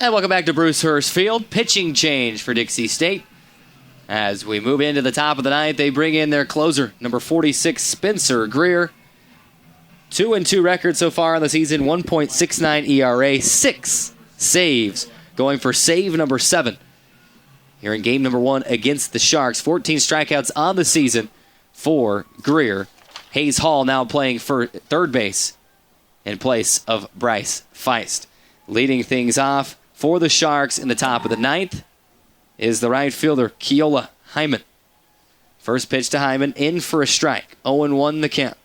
And welcome back to Bruce Hurst Field. Pitching change for Dixie State. As we move into the top of the ninth, they bring in their closer, number 46, Spencer Greer. 2-2 record so far on the season, 1.69 ERA, 6 saves, going for save number 7. Here in game number 1 against the Sharks, 14 strikeouts on the season for Greer. Hayes Hall now playing for third base in place of Bryce Feist. Leading things off for the Sharks in the top of the ninth is the right fielder, Keola Hyman. First pitch to Hyman, in for a strike. 0-1 the count.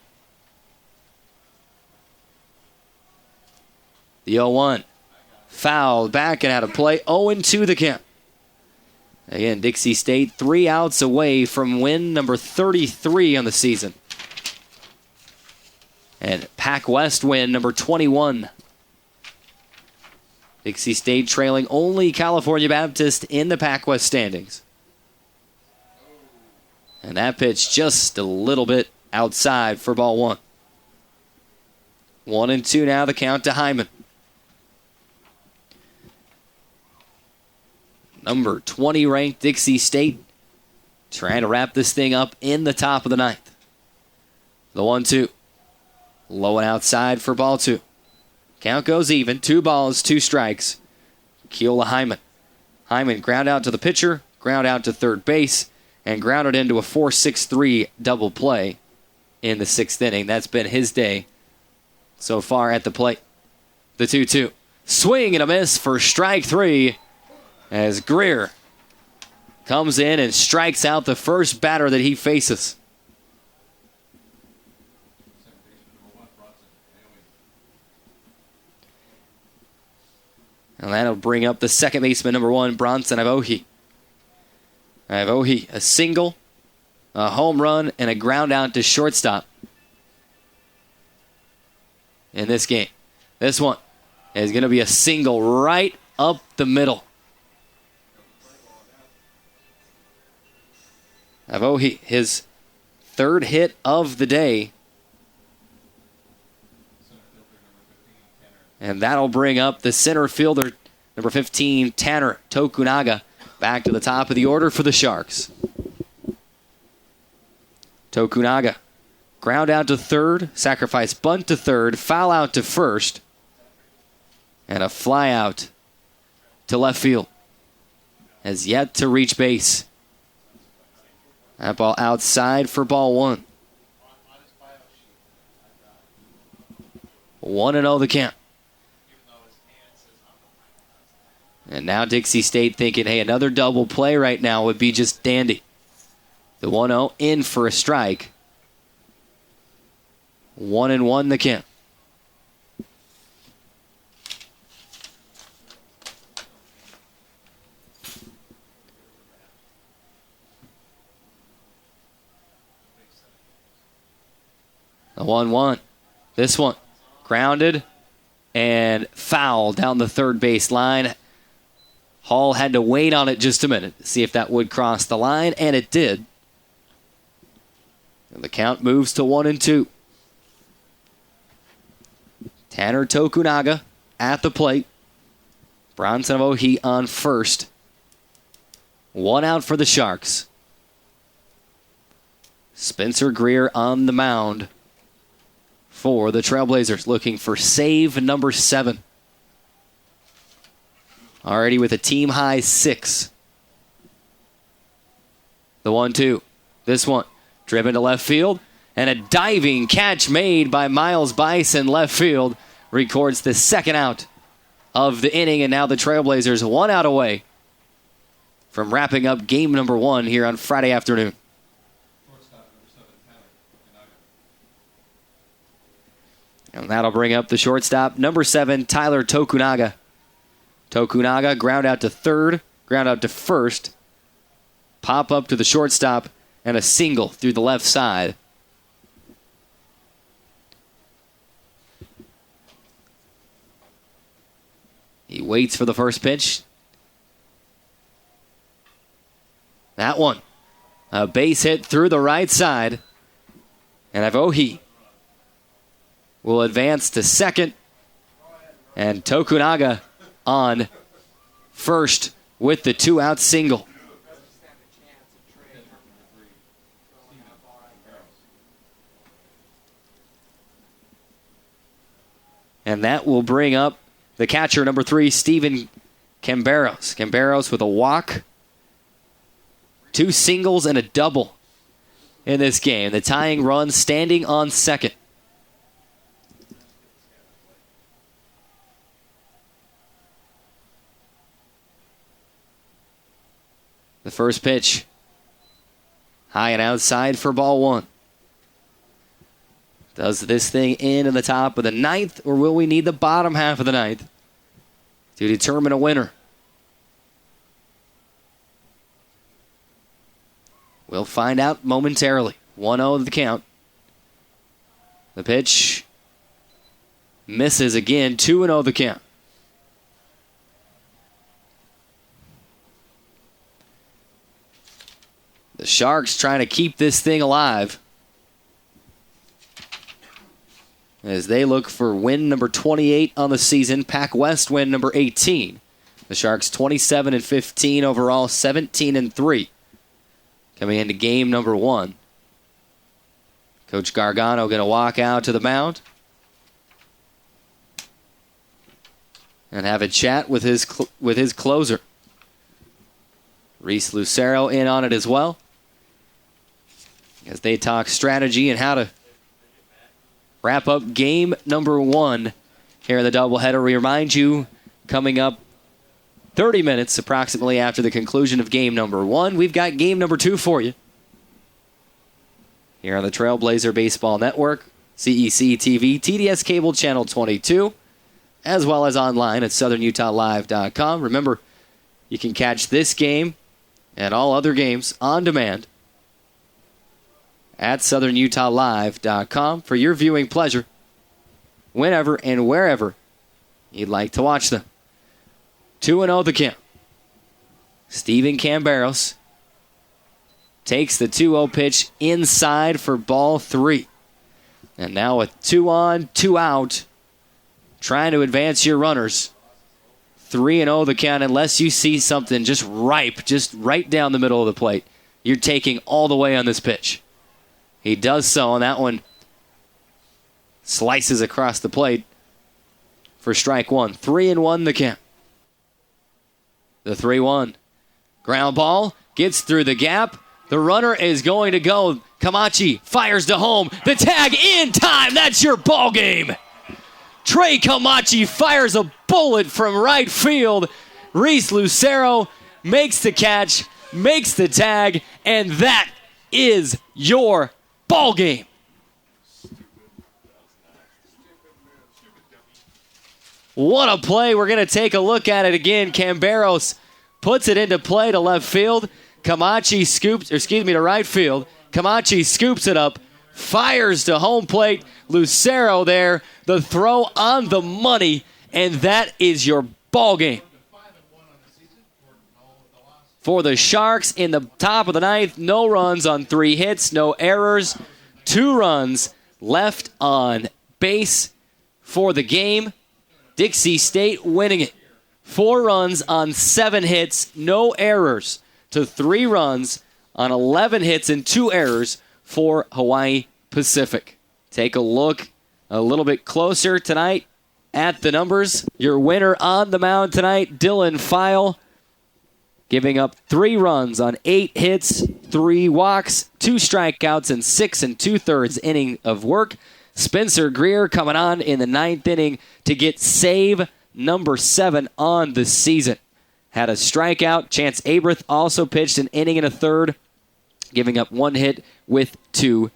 The 0-1 fouled back and out of play. 0-2 the count. Again, Dixie State 3 outs away from win number 33 on the season. And Pac West win number 21. Dixie State trailing only California Baptist in the Pac West standings. And that pitch just a little bit outside for ball 1. 1-2 now, the count to Hyman. Number 20 ranked Dixie State trying to wrap this thing up in the top of the ninth. The 1-2. Low and outside for ball 2. Count goes even. 2 balls, 2 strikes. Keola Hyman. Hyman ground out to the pitcher, ground out to third base, and grounded into a 4-6-3 double play in the 6th inning. That's been his day so far at the plate. The 2-2. Swing and a miss for strike 3 as Greer comes in and strikes out the first batter that he faces. And that'll bring up the second baseman, number 1, Bronson Avohi. Avohi, a single, a home run, and a ground out to shortstop in this game. This one is going to be a single right up the middle. Avohi, his 3rd hit of the day. And that'll bring up the center fielder, number 15, Tanner Tokunaga, back to the top of the order for the Sharks. Tokunaga, ground out to third, sacrifice bunt to third, foul out to first, and a fly out to left field. Has yet to reach base. That ball outside for ball 1. 1-0 the count. And now Dixie State thinking, hey, another double play right now would be just dandy. The 1-0 in for a strike. 1-1 the count. The 1-1. This one grounded and foul down the third base line. Hall had to wait on it just a minute to see if that would cross the line, and it did. And the count moves to 1-2. Tanner Tokunaga at the plate. Bronson Avohi on first. 1 out for the Sharks. Spencer Greer on the mound for the Trailblazers, looking for save number 7. Already with a team-high 6. The 1-2. This one driven to left field. And a diving catch made by Miles Bice in left field records the 2nd out of the inning. And now the Trailblazers 1 out away from wrapping up game number 1 here on Friday afternoon. And that'll bring up the shortstop, number 7, Tyler Tokunaga. Tokunaga, ground out to third, ground out to first, pop up to the shortstop, and a single through the left side. He waits for the first pitch. That one, a base hit through the right side, and Avohi will advance to second, and Tokunaga on first with the 2-out single. And that will bring up the catcher, number 3, Steven Camberos. Camberos with a walk, 2 singles, and a double in this game. The tying run standing on second. The first pitch, high and outside for ball 1. Does this thing in the top of the 9th, or will we need the bottom half of the 9th to determine a winner? We'll find out momentarily. 1-0 the count. The pitch misses again. 2-0 the count. The Sharks trying to keep this thing alive as they look for win number 28 on the season, Pac West win number 18. The Sharks 27-15 overall, 17-3 coming into game number 1. Coach Gargano going to walk out to the mound and have a chat with his closer. Reese Lucero in on it as well as they talk strategy and how to wrap up game number 1 here in the doubleheader. We remind you, coming up 30 minutes approximately after the conclusion of game number 1, we've got game number 2 for you here on the Trailblazer Baseball Network, CEC TV, TDS Cable Channel 22, as well as online at southernutahlive.com. Remember, you can catch this game and all other games on demand at southernutahlive.com for your viewing pleasure whenever and wherever you'd like to watch them. 2-0 the count. Steven Camberos takes the 2-0 pitch inside for ball 3. And now with 2 on, 2 out, trying to advance your runners. 3-0 the count, unless you see something just ripe, just right down the middle of the plate. You're taking all the way on this pitch. He does so, and that one slices across the plate for strike 1. 3-1 the count. The 3-1. Ground ball, gets through the gap. The runner is going to go. Camachi fires to home. The tag in time. That's your ball game. Trey Camachi fires a bullet from right field. Reese Lucero makes the catch, makes the tag, and that is your ball game. What a play. We're going to take a look at it again. Camberos puts it into play to left field. Camachi scoops, to right field. Camachi scoops it up, fires to home plate. Lucero there, the throw on the money, and that is your ball game. For the Sharks in the top of the 9th, no runs on 3 hits, no errors, 2 runs left on base for the game. Dixie State winning it. 4 runs on 7 hits, no errors, to 3 runs on 11 hits and 2 errors for Hawaii Pacific. Take a look a little bit closer tonight at the numbers. Your winner on the mound tonight, Dylan File, giving up 3 runs on 8 hits, 3 walks, 2 strikeouts, and 6 2/3 inning of work. Spencer Greer coming on in the 9th inning to get save number 7 on the season. Had a strikeout. Chance Abreth also pitched an inning and a third, giving up 1 hit with 2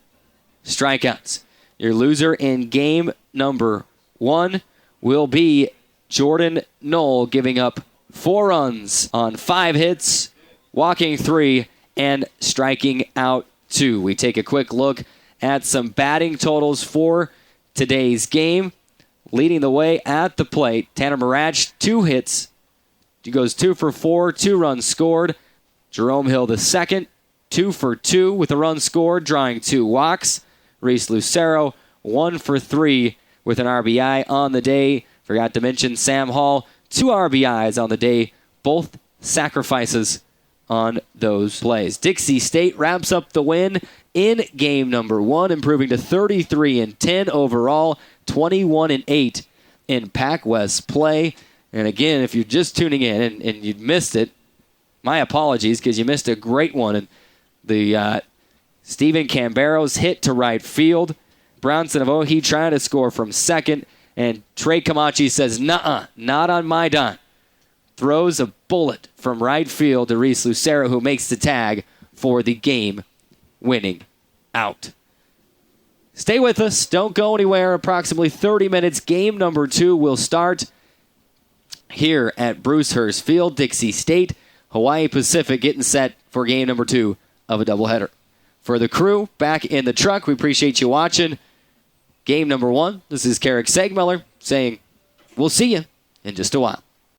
strikeouts. Your loser in game number 1 will be Jordan Knoll, giving up 4 runs on 5 hits, walking 3, and striking out 2. We take a quick look at some batting totals for today's game. Leading the way at the plate, Tanner Marach, 2 hits. He goes 2 for 4, 2 runs scored. Jerome Hill the second, 2 for 2 with a run scored, drawing 2 walks. Reese Lucero, 1 for 3 with an RBI on the day. Forgot to mention Sam Hall, 2 RBIs on the day, both sacrifices on those plays. Dixie State wraps up the win in game number 1, improving to 33-10 overall, 21-8 in Pac West play. And again, if you're just tuning in and you missed it, my apologies, because you missed a great one. And the Stephen Cambero's hit to right field. Brownson of Ohi trying to score from second. And Trey Camachi says, nuh-uh, not on my dime. Throws a bullet from right field to Reese Lucero, who makes the tag for the game-winning out. Stay with us. Don't go anywhere. Approximately 30 minutes. Game number 2 will start here at Bruce Hurst Field. Dixie State, Hawaii Pacific getting set for game number 2 of a doubleheader. For the crew back in the truck, we appreciate you watching game number 1. This is Keric Seegmiller saying we'll see you in just a while.